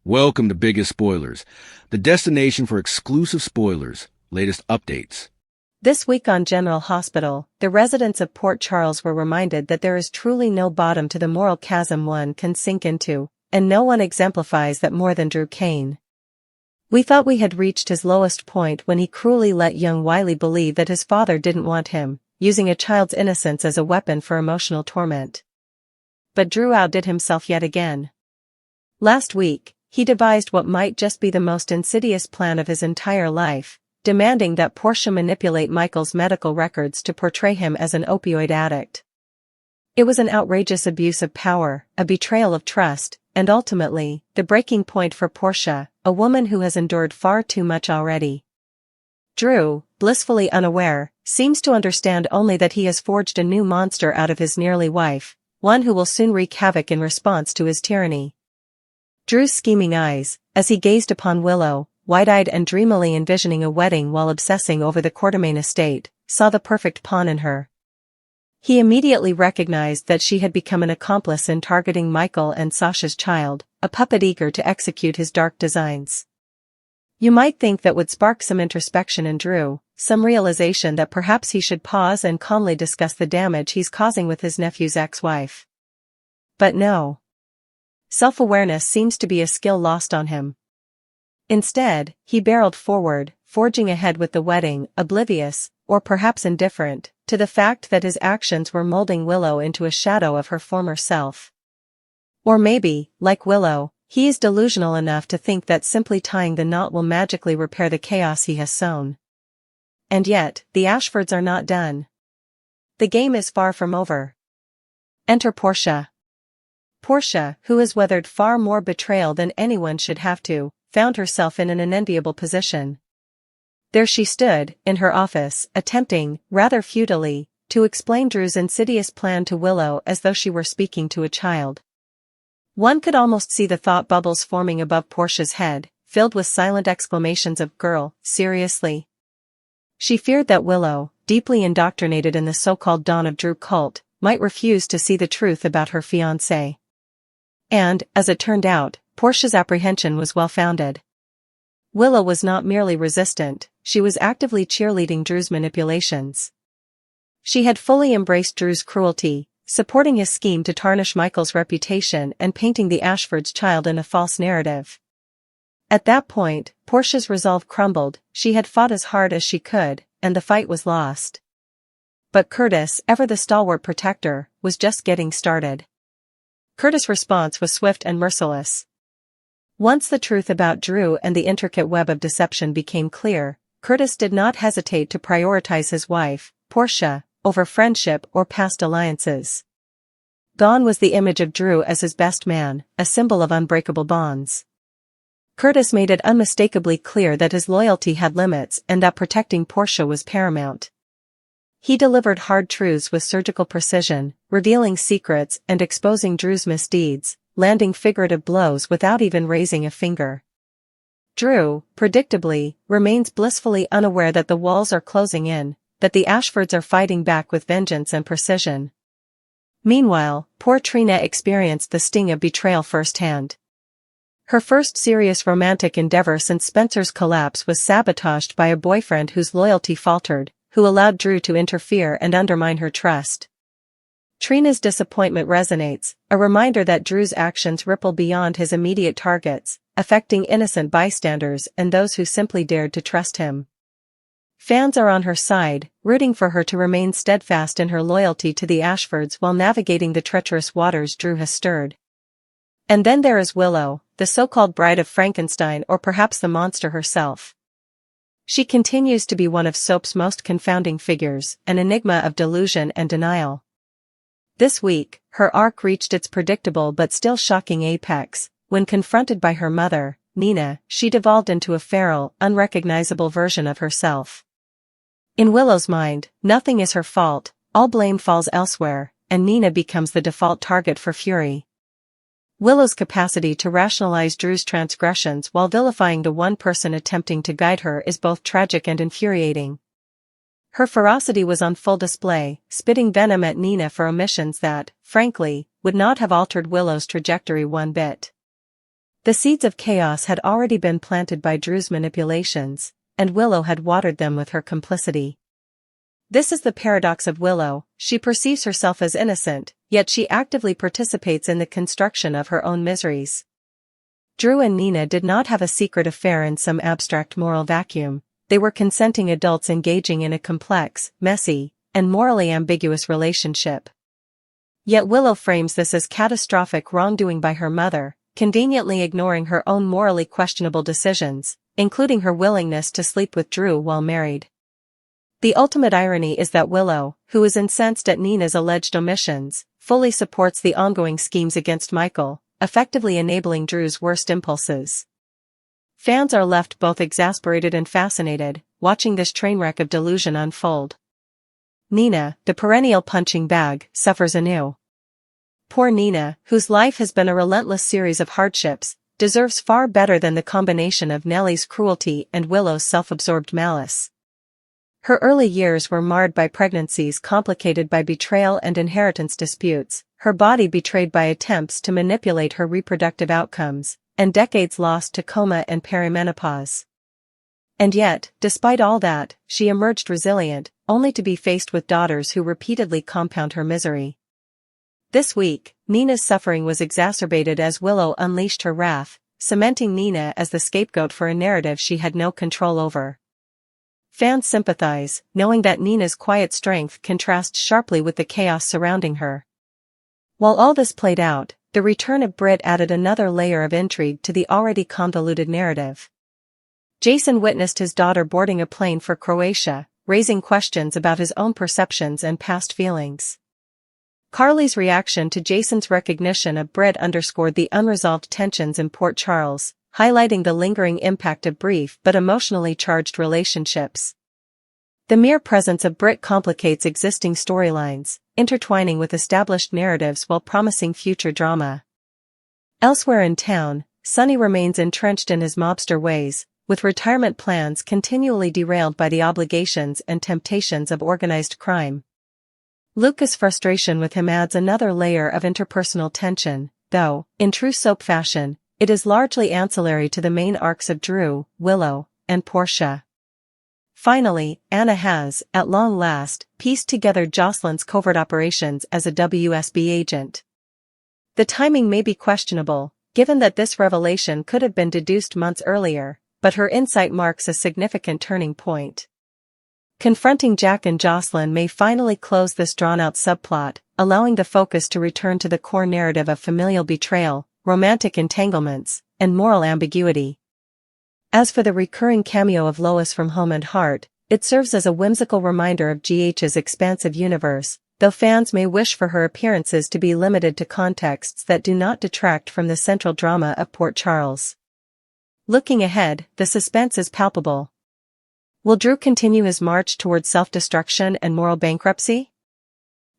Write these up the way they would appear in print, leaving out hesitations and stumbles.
Welcome to Biggest Spoilars, the destination for exclusive spoilers, latest updates. This week on General Hospital, the residents of Port Charles were reminded that there is truly no bottom to the moral chasm one can sink into, and no one exemplifies that more than Drew Kane. We thought we had reached his lowest point when he cruelly let young Wiley believe that his father didn't want him, using a child's innocence as a weapon for emotional torment. But Drew outdid himself yet again. Last week, he devised what might just be the most insidious plan of his entire life, demanding that Portia manipulate Michael's medical records to portray him as an opioid addict. It was an outrageous abuse of power, a betrayal of trust, and ultimately, the breaking point for Portia, a woman who has endured far too much already. Drew, blissfully unaware, seems to understand only that he has forged a new monster out of his nearly wife, one who will soon wreak havoc in response to his tyranny. Drew's scheming eyes, as he gazed upon Willow, wide-eyed and dreamily envisioning a wedding while obsessing over the Quartermain estate, saw the perfect pawn in her. He immediately recognized that she had become an accomplice in targeting Michael and Sasha's child, a puppet eager to execute his dark designs. You might think that would spark some introspection in Drew, some realization that perhaps he should pause and calmly discuss the damage he's causing with his nephew's ex-wife. But no. Self-awareness seems to be a skill lost on him. Instead, he barreled forward, forging ahead with the wedding, oblivious, or perhaps indifferent, to the fact that his actions were molding Willow into a shadow of her former self. Or maybe, like Willow, he is delusional enough to think that simply tying the knot will magically repair the chaos he has sown. And yet, the Ashfords are not done. The game is far from over. Enter Portia. Portia, who has weathered far more betrayal than anyone should have to, found herself in an unenviable position. There she stood, in her office, attempting, rather futilely, to explain Drew's insidious plan to Willow as though she were speaking to a child. One could almost see the thought bubbles forming above Portia's head, filled with silent exclamations of "Girl, seriously?" She feared that Willow, deeply indoctrinated in the so-called Dawn of Drew cult, might refuse to see the truth about her fiancé. And, as it turned out, Portia's apprehension was well-founded. Willow was not merely resistant, she was actively cheerleading Drew's manipulations. She had fully embraced Drew's cruelty, supporting his scheme to tarnish Michael's reputation and painting the Ashfords' child in a false narrative. At that point, Portia's resolve crumbled. She had fought as hard as she could, and the fight was lost. But Curtis, ever the stalwart protector, was just getting started. Curtis' response was swift and merciless. Once the truth about Drew and the intricate web of deception became clear, Curtis did not hesitate to prioritize his wife, Portia, over friendship or past alliances. Gone was the image of Drew as his best man, a symbol of unbreakable bonds. Curtis made it unmistakably clear that his loyalty had limits and that protecting Portia was paramount. He delivered hard truths with surgical precision, revealing secrets and exposing Drew's misdeeds, landing figurative blows without even raising a finger. Drew, predictably, remains blissfully unaware that the walls are closing in, that the Ashfords are fighting back with vengeance and precision. Meanwhile, poor Trina experienced the sting of betrayal firsthand. Her first serious romantic endeavor since Spencer's collapse was sabotaged by a boyfriend whose loyalty faltered, who allowed Drew to interfere and undermine her trust. Trina's disappointment resonates, a reminder that Drew's actions ripple beyond his immediate targets, affecting innocent bystanders and those who simply dared to trust him. Fans are on her side, rooting for her to remain steadfast in her loyalty to the Ashfords while navigating the treacherous waters Drew has stirred. And then there is Willow, the so-called bride of Frankenstein, or perhaps the monster herself. She continues to be one of soap's most confounding figures, an enigma of delusion and denial. This week, her arc reached its predictable but still shocking apex. When confronted by her mother, Nina, she devolved into a feral, unrecognizable version of herself. In Willow's mind, nothing is her fault, all blame falls elsewhere, and Nina becomes the default target for fury. Willow's capacity to rationalize Drew's transgressions while vilifying the one person attempting to guide her is both tragic and infuriating. Her ferocity was on full display, spitting venom at Nina for omissions that, frankly, would not have altered Willow's trajectory one bit. The seeds of chaos had already been planted by Drew's manipulations, and Willow had watered them with her complicity. This is the paradox of Willow. She perceives herself as innocent, yet she actively participates in the construction of her own miseries. Drew and Nina did not have a secret affair in some abstract moral vacuum. They were consenting adults engaging in a complex, messy, and morally ambiguous relationship. Yet Willow frames this as catastrophic wrongdoing by her mother, conveniently ignoring her own morally questionable decisions, including her willingness to sleep with Drew while married. The ultimate irony is that Willow, who is incensed at Nina's alleged omissions, fully supports the ongoing schemes against Michael, effectively enabling Drew's worst impulses. Fans are left both exasperated and fascinated, watching this trainwreck of delusion unfold. Nina, the perennial punching bag, suffers anew. Poor Nina, whose life has been a relentless series of hardships, deserves far better than the combination of Nellie's cruelty and Willow's self-absorbed malice. Her early years were marred by pregnancies complicated by betrayal and inheritance disputes, her body betrayed by attempts to manipulate her reproductive outcomes, and decades lost to coma and perimenopause. And yet, despite all that, she emerged resilient, only to be faced with daughters who repeatedly compound her misery. This week, Nina's suffering was exacerbated as Willow unleashed her wrath, cementing Nina as the scapegoat for a narrative she had no control over. Fans sympathize, knowing that Nina's quiet strength contrasts sharply with the chaos surrounding her. While all this played out, the return of Britt added another layer of intrigue to the already convoluted narrative. Jason witnessed his daughter boarding a plane for Croatia, raising questions about his own perceptions and past feelings. Carly's reaction to Jason's recognition of Britt underscored the unresolved tensions in Port Charles, highlighting the lingering impact of brief but emotionally charged relationships. The mere presence of Britt complicates existing storylines, intertwining with established narratives while promising future drama. Elsewhere in town, Sonny remains entrenched in his mobster ways, with retirement plans continually derailed by the obligations and temptations of organized crime. Luca's frustration with him adds another layer of interpersonal tension, though, in true soap fashion, it is largely ancillary to the main arcs of Drew, Willow, and Portia. Finally, Anna has, at long last, pieced together Jocelyn's covert operations as a WSB agent. The timing may be questionable, given that this revelation could have been deduced months earlier, but her insight marks a significant turning point. Confronting Jack and Jocelyn may finally close this drawn-out subplot, allowing the focus to return to the core narrative of familial betrayal, romantic entanglements, and moral ambiguity. As for the recurring cameo of Lois from Home and Heart, it serves as a whimsical reminder of GH's expansive universe, though fans may wish for her appearances to be limited to contexts that do not detract from the central drama of Port Charles. Looking ahead, the suspense is palpable. Will Drew continue his march towards self-destruction and moral bankruptcy?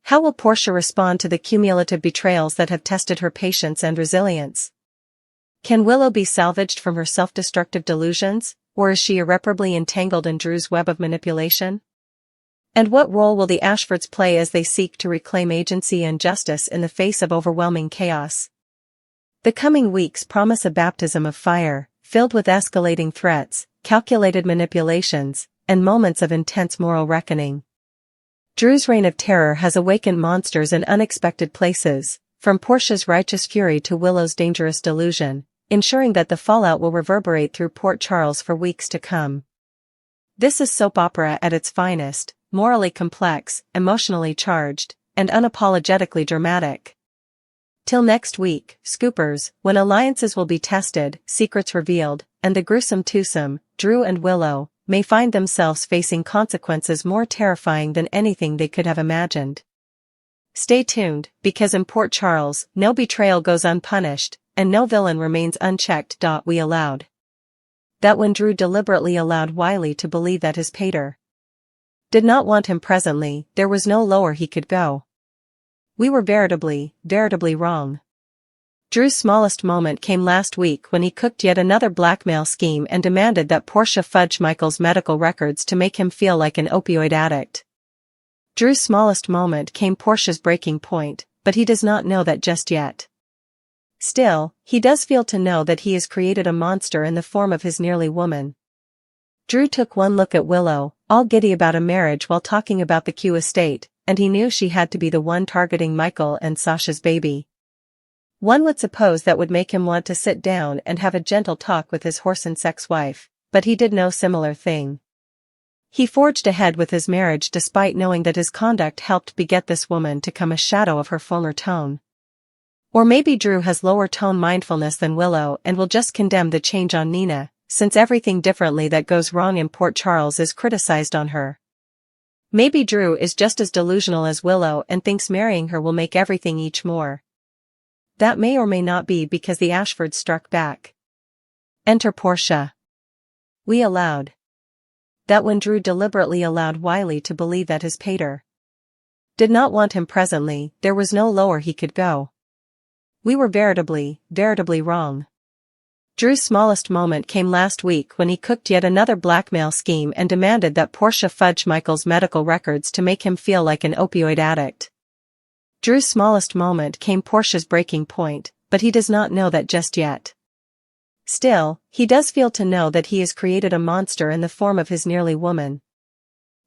How will Portia respond to the cumulative betrayals that have tested her patience and resilience? Can Willow be salvaged from her self-destructive delusions, or is she irreparably entangled in Drew's web of manipulation? And what role will the Ashfords play as they seek to reclaim agency and justice in the face of overwhelming chaos? The coming weeks promise a baptism of fire, filled with escalating threats, calculated manipulations, and moments of intense moral reckoning. Drew's reign of terror has awakened monsters in unexpected places, from Portia's righteous fury to Willow's dangerous delusion, ensuring that the fallout will reverberate through Port Charles for weeks to come. This is soap opera at its finest, morally complex, emotionally charged, and unapologetically dramatic. Till next week, Scoopers, when alliances will be tested, secrets revealed, and the gruesome twosome, Drew and Willow, may find themselves facing consequences more terrifying than anything they could have imagined. Stay tuned, because in Port Charles, no betrayal goes unpunished, and no villain remains unchecked. We allowed that when Drew deliberately allowed Wiley to believe that his pater did not want him presently, there was no lower he could go. We were veritably wrong. Drew's smallest moment came last week when he cooked yet another blackmail scheme and demanded that Portia fudge Michael's medical records to make him feel like an opioid addict. Drew's smallest moment came Portia's breaking point, but he does not know that just yet. Still, he does feel to know that he has created a monster in the form of his nearly woman. Drew took one look at Willow, all giddy about a marriage while talking about the Q estate, and he knew she had to be the one targeting Michael and Sasha's baby. One would suppose that would make him want to sit down and have a gentle talk with his horse and sex wife, but he did no similar thing. He forged ahead with his marriage despite knowing that his conduct helped beget this woman to come a shadow of her former tone. Or maybe Drew has lower tone mindfulness than Willow and will just condemn the change on Nina, since everything differently that goes wrong in Port Charles is criticized on her. Maybe Drew is just as delusional as Willow and thinks marrying her will make everything each more. That may or may not be because the Ashfords struck back. Enter Portia. We allowed. That when Drew deliberately allowed Wiley to believe that his pater did not want him presently, there was no lower he could go. We were veritably wrong. Drew's smallest moment came last week when he cooked yet another blackmail scheme and demanded that Portia fudge Michael's medical records to make him feel like an opioid addict. Drew's smallest moment came Portia's breaking point, but he does not know that just yet. Still, he does feel to know that he has created a monster in the form of his nearly woman.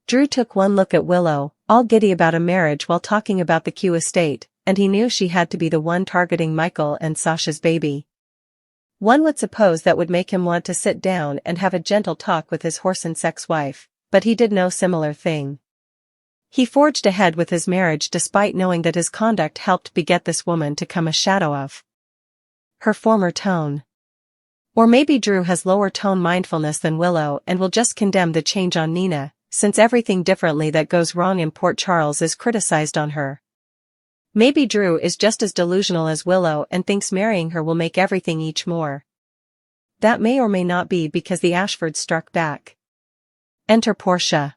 Drew took one look at Willow, all giddy about a marriage while talking about the Q estate, and he knew she had to be the one targeting Michael and Sasha's baby. One would suppose that would make him want to sit down and have a gentle talk with his horse and sex wife, but he did no similar thing. He forged ahead with his marriage despite knowing that his conduct helped beget this woman to come a shadow of her former tone. Or maybe Drew has lower tone mindfulness than Willow and will just condemn the change on Nina, since everything differently that goes wrong in Port Charles is criticized on her. Maybe Drew is just as delusional as Willow and thinks marrying her will make everything each more. That may or may not be because the Ashfords struck back. Enter Portia.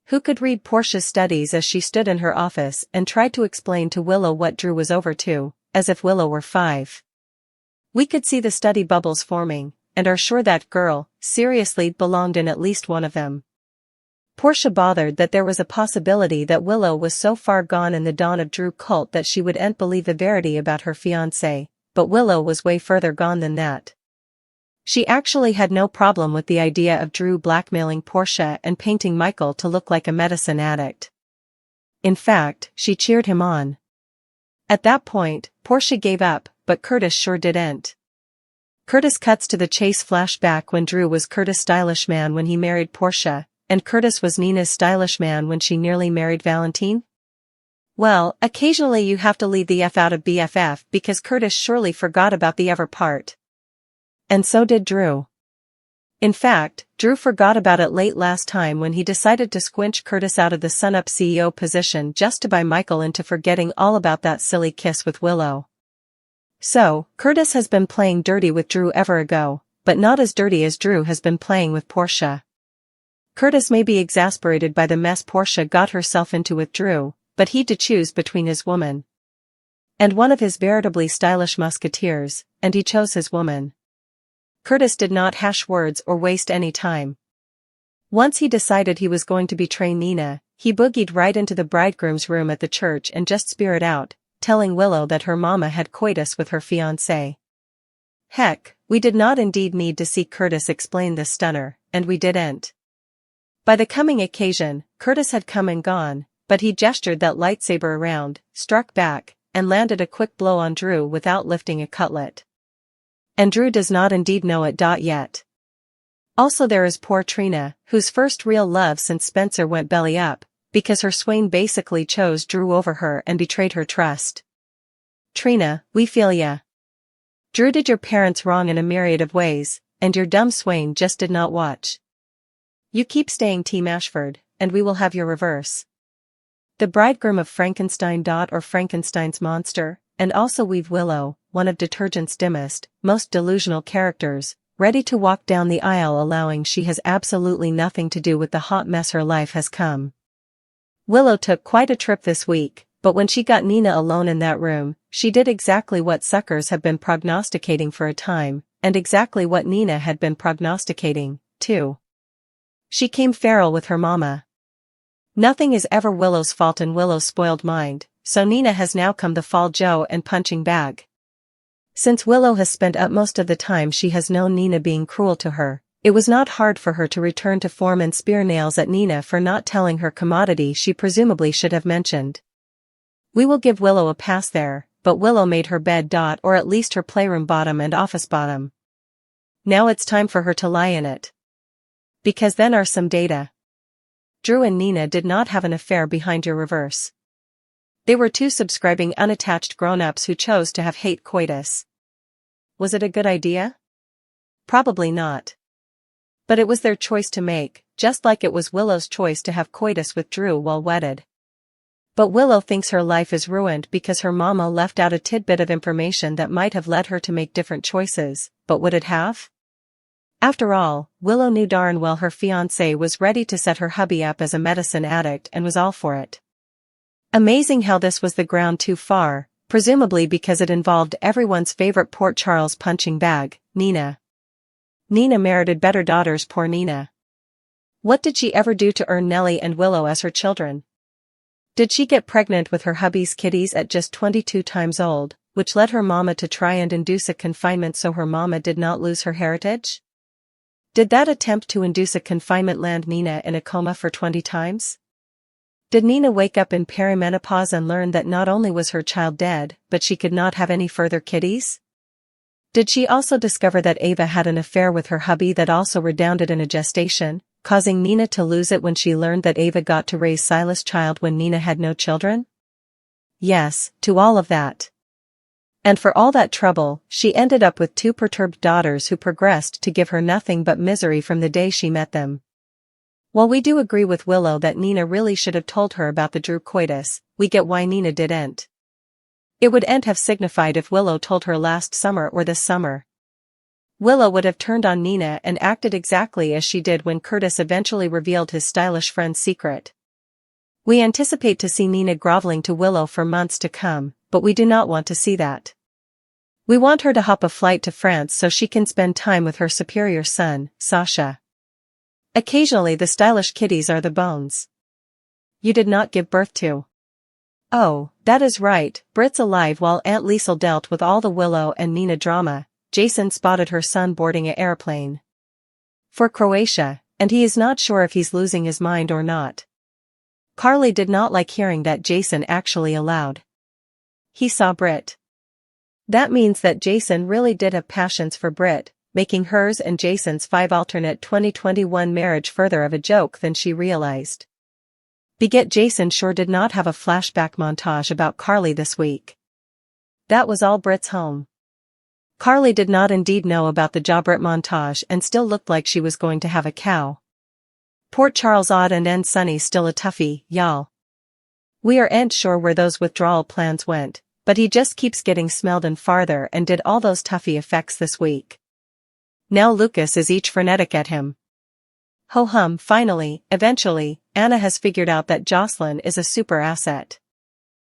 Who could read Portia's studies as she stood in her office and tried to explain to Willow what Drew was over to, as if Willow were 5. We could see the study bubbles forming, and are sure that girl, seriously, belonged in at least one of them. Portia bothered that there was a possibility that Willow was so far gone in the dawn of Drew cult that she wouldn't believe the verity about her fiancé, but Willow was way further gone than that. She actually had no problem with the idea of Drew blackmailing Portia and painting Michael to look like a medicine addict. In fact, she cheered him on. At that point, Portia gave up, but Curtis sure didn't. Curtis cuts to the chase flashback when Drew was Curtis' stylish man when he married Portia, and Curtis was Nina's stylish man when she nearly married Valentine? Well, occasionally you have to leave the F out of BFF because Curtis surely forgot about the ever part. And so did Drew. In fact, Drew forgot about it late last time when he decided to squinch Curtis out of the Sun-Up CEO position just to buy Michael into forgetting all about that silly kiss with Willow. So, Curtis has been playing dirty with Drew ever ago, but not as dirty as Drew has been playing with Portia. Curtis may be exasperated by the mess Portia got herself into with Drew, but he'd to choose between his woman and one of his veritably stylish musketeers, and he chose his woman. Curtis did not hash words or waste any time. Once he decided he was going to betray Nina, he boogied right into the bridegroom's room at the church and just spewed out, telling Willow that her mama had coitus with her fiancé. Heck, we did not indeed need to see Curtis explain this stunner, and we didn't. By the coming occasion, Curtis had come and gone, but he gestured that lightsaber around, struck back, and landed a quick blow on Drew without lifting a cutlet. And Drew does not indeed know it yet. Also there is poor Trina, whose first real love since Spencer went belly up, because her swain basically chose Drew over her and betrayed her trust. Trina, we feel ya. Drew did your parents wrong in a myriad of ways, and your dumb swain just did not watch. You keep staying Team Ashford, and we will have your reverse. The bridegroom of Frankenstein. Or Frankenstein's monster, and also we've Willow, one of detergent's dimmest, most delusional characters, ready to walk down the aisle allowing she has absolutely nothing to do with the hot mess her life has come. Willow took quite a trip this week, but when she got Nina alone in that room, she did exactly what suckers have been prognosticating for a time, and exactly what Nina had been prognosticating, too. She came feral with her mama. Nothing is ever Willow's fault in Willow's spoiled mind, so Nina has now come the fall Joe and punching bag. Since Willow has spent up most of the time she has known Nina being cruel to her, it was not hard for her to return to form and spear nails at Nina for not telling her commodity she presumably should have mentioned. We will give Willow a pass there, but Willow made her bed. Or at least her playroom bottom and office bottom. Now it's time for her to lie in it. Because then are some data. Drew and Nina did not have an affair behind your reverse. They were two subscribing unattached grown-ups who chose to have hate coitus. Was it a good idea? Probably not. But it was their choice to make, just like it was Willow's choice to have coitus with Drew while wedded. But Willow thinks her life is ruined because her mama left out a tidbit of information that might have led her to make different choices, but would it have? After all, Willow knew darn well her fiancé was ready to set her hubby up as a medicine addict and was all for it. Amazing how this was the ground too far, presumably because it involved everyone's favorite Port Charles punching bag, Nina. Nina merited better daughters, poor Nina. What did she ever do to earn Nellie and Willow as her children? Did she get pregnant with her hubby's kitties at just 22 times old, which led her mama to try and induce a confinement so her mama did not lose her heritage? Did that attempt to induce a confinement land Nina in a coma for 20 times? Did Nina wake up in perimenopause and learn that not only was her child dead, but she could not have any further kitties? Did she also discover that Ava had an affair with her hubby that also redounded in a gestation, causing Nina to lose it when she learned that Ava got to raise Silas' child when Nina had no children? Yes, to all of that. And for all that trouble, she ended up with two perturbed daughters who progressed to give her nothing but misery from the day she met them. While we do agree with Willow that Nina really should have told her about the Drew coitus, we get why Nina didn't. It wouldn't have signified if Willow told her last summer or this summer. Willow would have turned on Nina and acted exactly as she did when Curtis eventually revealed his stylish friend's secret. We anticipate to see Nina groveling to Willow for months to come, but we do not want to see that. We want her to hop a flight to France so she can spend time with her superior son, Sasha. Occasionally the stylish kitties are the bones. You did not give birth to. Oh, that is right, Brit's alive. While Aunt Liesel dealt with all the Willow and Nina drama, Jason spotted her son boarding an airplane for Croatia, and he is not sure if he's losing his mind or not. Carly did not like hearing that Jason actually allowed. He saw Brit. That means that Jason really did have passions for Brit, making hers and Jason's alternate 2021 marriage further of a joke than she realized. Beget Jason sure did not have a flashback montage about Carly this week. That was all Brit's home. Carly did not indeed know about the Brit montage and still looked like she was going to have a cow. Port Charles odd and end Sunny still a toughie, y'all. We aren't sure where those withdrawal plans went, but he just keeps getting smelled and farther and did all those toughie effects this week. Now Lucas is each frenetic at him. Ho hum, finally, eventually, Anna has figured out that Jocelyn is a super asset.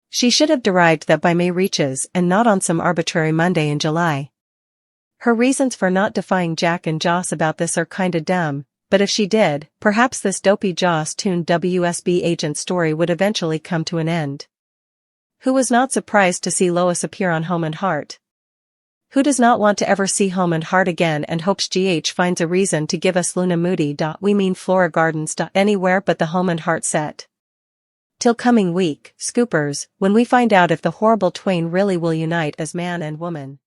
She should have derived that by May reaches and not on some arbitrary Monday in July. Her reasons for not defying Jack and Joss about this are kinda dumb, but if she did, perhaps this dopey Joss-tuned WSB agent story would eventually come to an end. Who was not surprised to see Lois appear on Home and Heart? Who does not want to ever see Home and Heart again and hopes GH finds a reason to give us Luna Moody. We mean Flora Gardens. Anywhere but the Home and Heart set. Till coming week, Scoopers, when we find out if the horrible twain really will unite as man and woman.